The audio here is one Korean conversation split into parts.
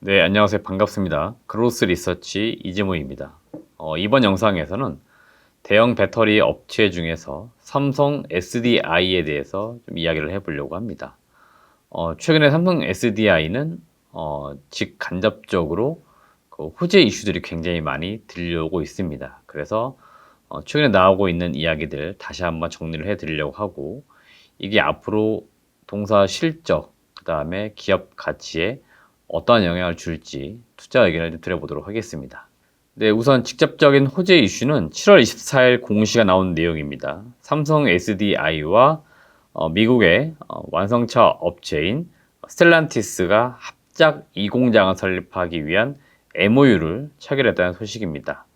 네, 안녕하세요. 반갑습니다. 크로스 리서치 이재모입니다. 이번 영상에서는 대형 배터리 업체 중에서 삼성 SDI에 대해서 좀 이야기를 해보려고 합니다. 최근에 삼성 SDI는 직간접적으로 그 호재 이슈들이 굉장히 많이 들려오고 있습니다. 그래서 최근에 나오고 있는 이야기들 다시 한번 정리를 해드리려고 하고, 이게 앞으로 동사 실적, 그 다음에 기업 가치에 어떠한 영향을 줄지 투자 의견을 좀 드려보도록 하겠습니다. 네, 우선 직접적인 호재 이슈는 7월 24일 공시가 나온 내용입니다. 삼성 SDI와 미국의 완성차 업체인 스텔란티스가 합작 2공장을 설립하기 위한 MOU를 체결했다는 소식입니다.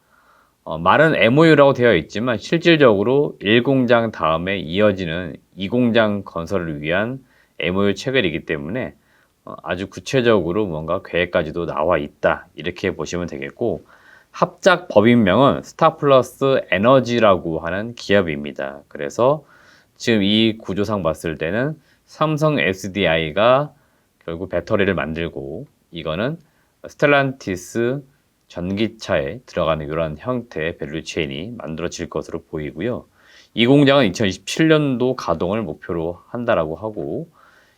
말은 MOU라고 되어 있지만 실질적으로 1공장 다음에 이어지는 2공장 건설을 위한 MOU 체결이기 때문에 아주 구체적으로 뭔가 계획까지도 나와 있다, 이렇게 보시면 되겠고, 합작 법인명은 스타플러스 에너지라고 하는 기업입니다. 그래서 지금 이 구조상 봤을 때는 삼성 SDI가 결국 배터리를 만들고, 이거는 스텔란티스 전기차에 들어가는 이런 형태의 밸류체인이 만들어질 것으로 보이고요. 이 공장은 2027년도 가동을 목표로 한다라고 하고,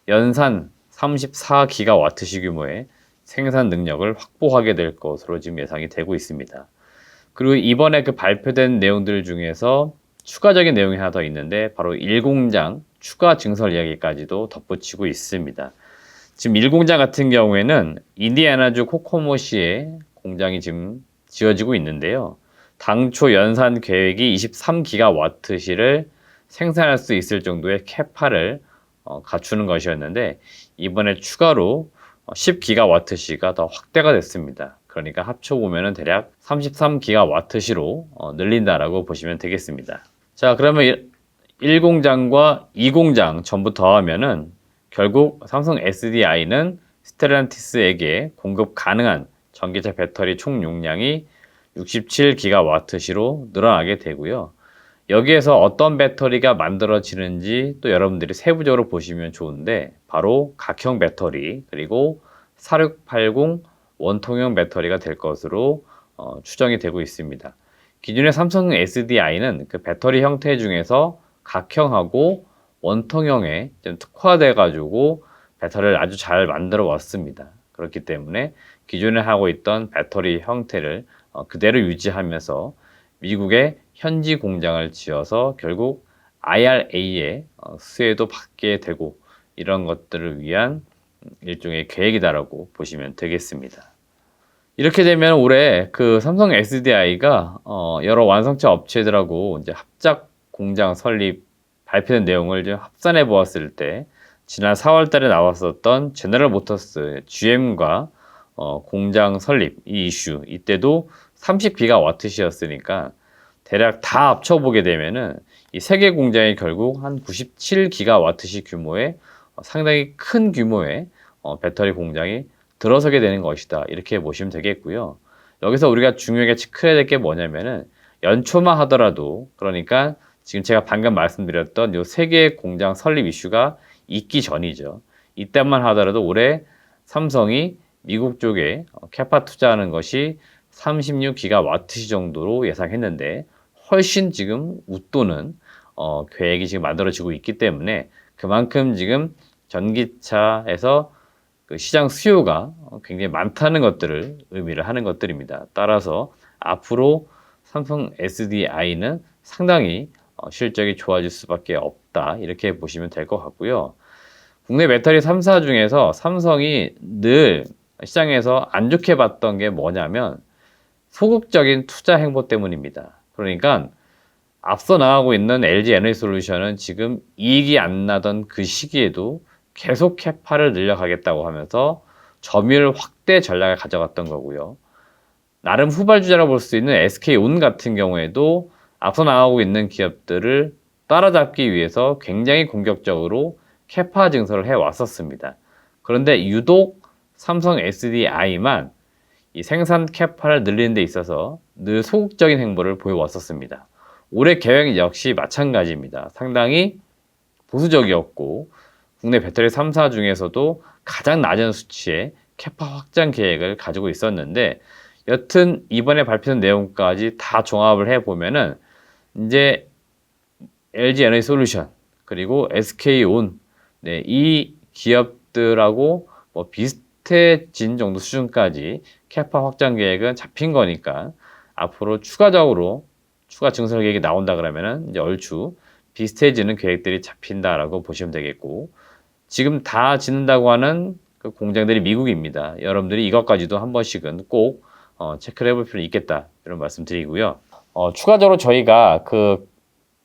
연산 34기가와트시 규모의 생산 능력을 확보하게 될 것으로 지금 예상이 되고 있습니다. 그리고 이번에 그 발표된 내용들 중에서 추가적인 내용이 하나 더 있는데, 바로 1공장 추가 증설 이야기까지도 덧붙이고 있습니다. 지금 1공장 같은 경우에는 인디애나주 코코모시에 공장이 지금 지어지고 있는데요. 당초 연산 계획이 23기가와트시를 생산할 수 있을 정도의 캐파를 갖추는 것이었는데, 이번에 추가로 10기가와트시가 더 확대가 됐습니다. 그러니까 합쳐보면 대략 33기가와트시로 늘린다라고 보시면 되겠습니다. 자, 그러면 1공장과 2공장 전부 더하면은 결국 삼성 SDI는 스텔란티스에게 공급 가능한 전기차 배터리 총 용량이 67기가와트시로 늘어나게 되고요. 여기에서 어떤 배터리가 만들어지는지 또 여러분들이 세부적으로 보시면 좋은데, 바로 각형 배터리 그리고 4680 원통형 배터리가 될 것으로 추정이 되고 있습니다. 기존의 삼성 SDI는 그 배터리 형태 중에서 각형하고 원통형에 좀 특화돼 가지고 배터리를 아주 잘 만들어 왔습니다. 그렇기 때문에 기존에 하고 있던 배터리 형태를 그대로 유지하면서 미국의 현지 공장을 지어서 결국 IRA의 수혜도 받게 되고, 이런 것들을 위한 일종의 계획이다라고 보시면 되겠습니다. 이렇게 되면 올해 그 삼성 SDI가 여러 완성차 업체들하고 이제 합작 공장 설립 발표된 내용을 좀 합산해 보았을 때, 지난 4월 달에 나왔었던 제너럴 모터스 GM과 공장 설립 이 이슈, 이때도 30기가와트시였으니까 대략 다 합쳐보게 되면은 이 세 개 공장이 결국 한 97기가와트시 규모의 상당히 큰 규모의 배터리 공장이 들어서게 되는 것이다, 이렇게 보시면 되겠고요. 여기서 우리가 중요하게 체크해야 될 게 뭐냐면은, 연초만 하더라도, 그러니까 지금 제가 방금 말씀드렸던 이 세 개의 공장 설립 이슈가 있기 전이죠. 이때만 하더라도 올해 삼성이 미국 쪽에 캐파 투자하는 것이 36기가와트시 정도로 예상했는데, 훨씬 지금 웃도는 계획이 지금 만들어지고 있기 때문에, 그만큼 지금 전기차에서 그 시장 수요가 굉장히 많다는 것들을 의미를 하는 것들입니다. 따라서 앞으로 삼성 SDI는 상당히 실적이 좋아질 수밖에 없다, 이렇게 보시면 될 것 같고요. 국내 배터리 3사 중에서 삼성이 늘 시장에서 안 좋게 봤던 게 뭐냐면 소극적인 투자 행보 때문입니다. 그러니까 앞서 나가고 있는 LG 에너지솔루션은 지금 이익이 안 나던 그 시기에도 계속 캐파를 늘려가겠다고 하면서 점유율 확대 전략을 가져갔던 거고요. 나름 후발주자라고 볼 수 있는 SK온 같은 경우에도 앞서 나가고 있는 기업들을 따라잡기 위해서 굉장히 공격적으로 캐파 증설을 해왔었습니다. 그런데 유독 삼성 SDI만 이 생산 캐파를 늘리는 데 있어서 늘 소극적인 행보를 보여왔었습니다. 올해 계획 역시 마찬가지입니다. 상당히 보수적이었고, 국내 배터리 3사 중에서도 가장 낮은 수치의 캐파 확장 계획을 가지고 있었는데, 여튼 이번에 발표된 내용까지 다 종합을 해보면은 이제 LG 에너지 솔루션 그리고 SK온, 네, 이 기업들하고 뭐 비슷해진 정도 수준까지 캐파 확장 계획은 잡힌 거니까, 앞으로 추가적으로 추가 증설 계획이 나온다 그러면은 이제 얼추 비슷해지는 계획들이 잡힌다라고 보시면 되겠고, 지금 다 짓는다고 하는 그 공장들이 미국입니다. 여러분들이 이것까지도 한 번씩은 꼭 체크를 해볼 필요 있겠다, 이런 말씀 드리고요. 추가적으로 저희가 그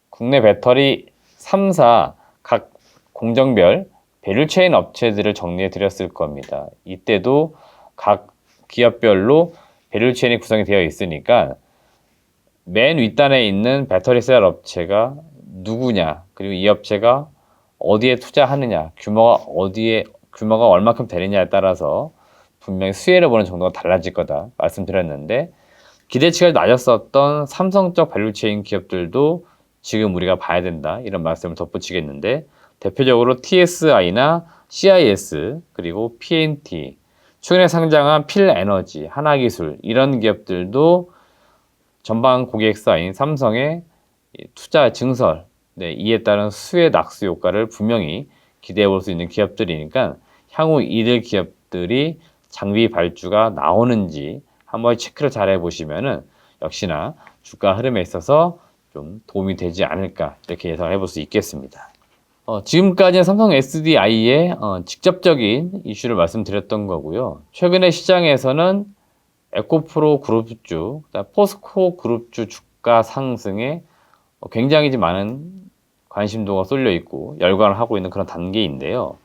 국내 배터리 3사 각 공정별 밸류체인 업체들을 정리해 드렸을 겁니다. 이때도 각 기업별로 밸류체인이 구성이 되어 있으니까 맨 윗단에 있는 배터리 셀 업체가 누구냐, 그리고 이 업체가 어디에 투자하느냐, 규모가 얼마큼 되느냐에 따라서 분명히 수혜를 보는 정도가 달라질 거다 말씀드렸는데, 기대치가 낮았었던 삼성적 밸류체인 기업들도 지금 우리가 봐야 된다, 이런 말씀을 덧붙이겠는데, 대표적으로 TSI나 CIS 그리고 PNT, 최근에 상장한 필에너지, 하나기술, 이런 기업들도 전방 고객사인 삼성의 투자 증설, 네, 이에 따른 수혜 낙수 효과를 분명히 기대해 볼 수 있는 기업들이니까, 향후 이들 기업들이 장비 발주가 나오는지 한번 체크를 잘 해보시면은 역시나 주가 흐름에 있어서 좀 도움이 되지 않을까, 이렇게 예상해 볼 수 있겠습니다. 지금까지는 삼성 SDI의 직접적인 이슈를 말씀드렸던 거고요. 최근에 시장에서는 에코프로 그룹주, 포스코 그룹주 주가 상승에 굉장히 많은 관심도가 쏠려 있고 열광을 하고 있는 그런 단계인데요.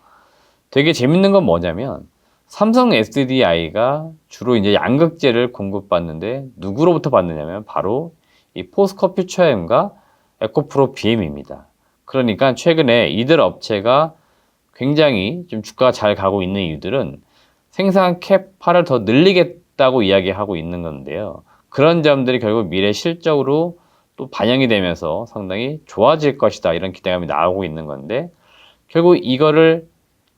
되게 재밌는 건 뭐냐면, 삼성 SDI가 주로 이제 양극재를 공급받는데 누구로부터 받느냐면 바로 이 포스코 퓨처엠과 에코프로 BM입니다. 그러니까 최근에 이들 업체가 굉장히 좀 주가가 잘 가고 있는 이유들은 생산 캐파를 더 늘리겠다고 이야기하고 있는 건데요. 그런 점들이 결국 미래 실적으로 또 반영이 되면서 상당히 좋아질 것이다, 이런 기대감이 나오고 있는 건데, 결국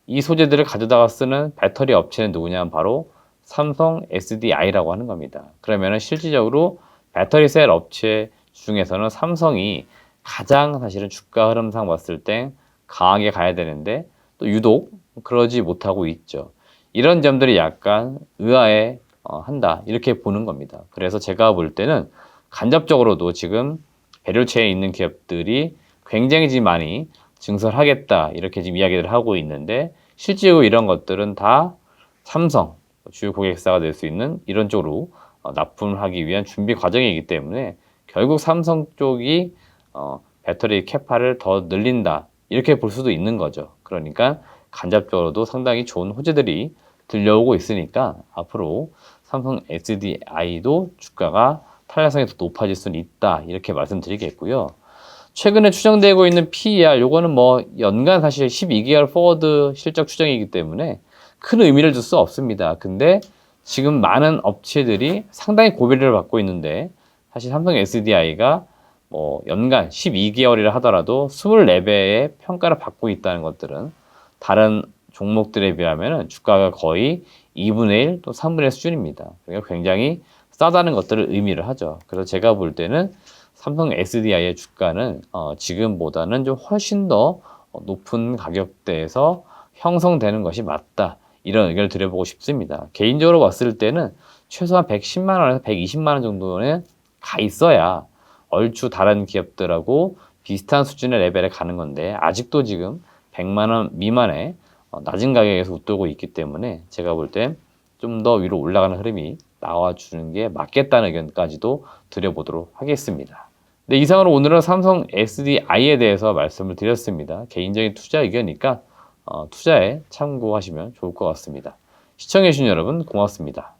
이 소재들을 가져다가 쓰는 배터리 업체는 누구냐면 바로 삼성 SDI라고 하는 겁니다. 그러면은 실질적으로 배터리 셀 업체 중에서는 삼성이 가장 사실은 주가 흐름상 봤을 때 강하게 가야 되는데, 또 유독 그러지 못하고 있죠. 이런 점들이 약간 의아해 한다, 이렇게 보는 겁니다. 그래서 제가 볼 때는 간접적으로도 지금 밸류체에 있는 기업들이 굉장히 지금 많이 증설하겠다, 이렇게 지금 이야기를 하고 있는데, 실제로 이런 것들은 다 삼성, 주요 고객사가 될 수 있는 이런 쪽으로 납품을 하기 위한 준비 과정이기 때문에 결국 삼성 쪽이 배터리 캐파를 더 늘린다, 이렇게 볼 수도 있는 거죠. 그러니까 간접적으로도 상당히 좋은 호재들이 들려오고 있으니까 앞으로 삼성 SDI도 주가가 탄력성이 더 높아질 수는 있다, 이렇게 말씀드리겠고요. 최근에 추정되고 있는 PER, 요거는 뭐 연간 사실 12개월 포워드 실적 추정이기 때문에 큰 의미를 둘 수 없습니다. 근데 지금 많은 업체들이 상당히 고비를 받고 있는데, 사실 삼성 SDI가 뭐 연간 12개월이라 하더라도 24배의 평가를 받고 있다는 것들은 다른 종목들에 비하면 주가가 거의 2분의 1 또 3분의 1 수준입니다. 그러니까 굉장히 싸다는 것들을 의미를 하죠. 그래서 제가 볼 때는 삼성 SDI의 주가는 지금보다는 좀 훨씬 더 높은 가격대에서 형성되는 것이 맞다, 이런 의견을 드려보고 싶습니다. 개인적으로 봤을 때는 최소한 110만 원에서 120만 원 정도는 가 있어야 얼추 다른 기업들하고 비슷한 수준의 레벨에 가는 건데, 아직도 지금 100만 원 미만의 낮은 가격에서 웃돌고 있기 때문에 제가 볼 땐 좀 더 위로 올라가는 흐름이 나와주는 게 맞겠다는 의견까지도 드려보도록 하겠습니다. 네, 이상으로 오늘은 삼성 SDI에 대해서 말씀을 드렸습니다. 개인적인 투자 의견이니까 투자에 참고하시면 좋을 것 같습니다. 시청해주신 여러분 고맙습니다.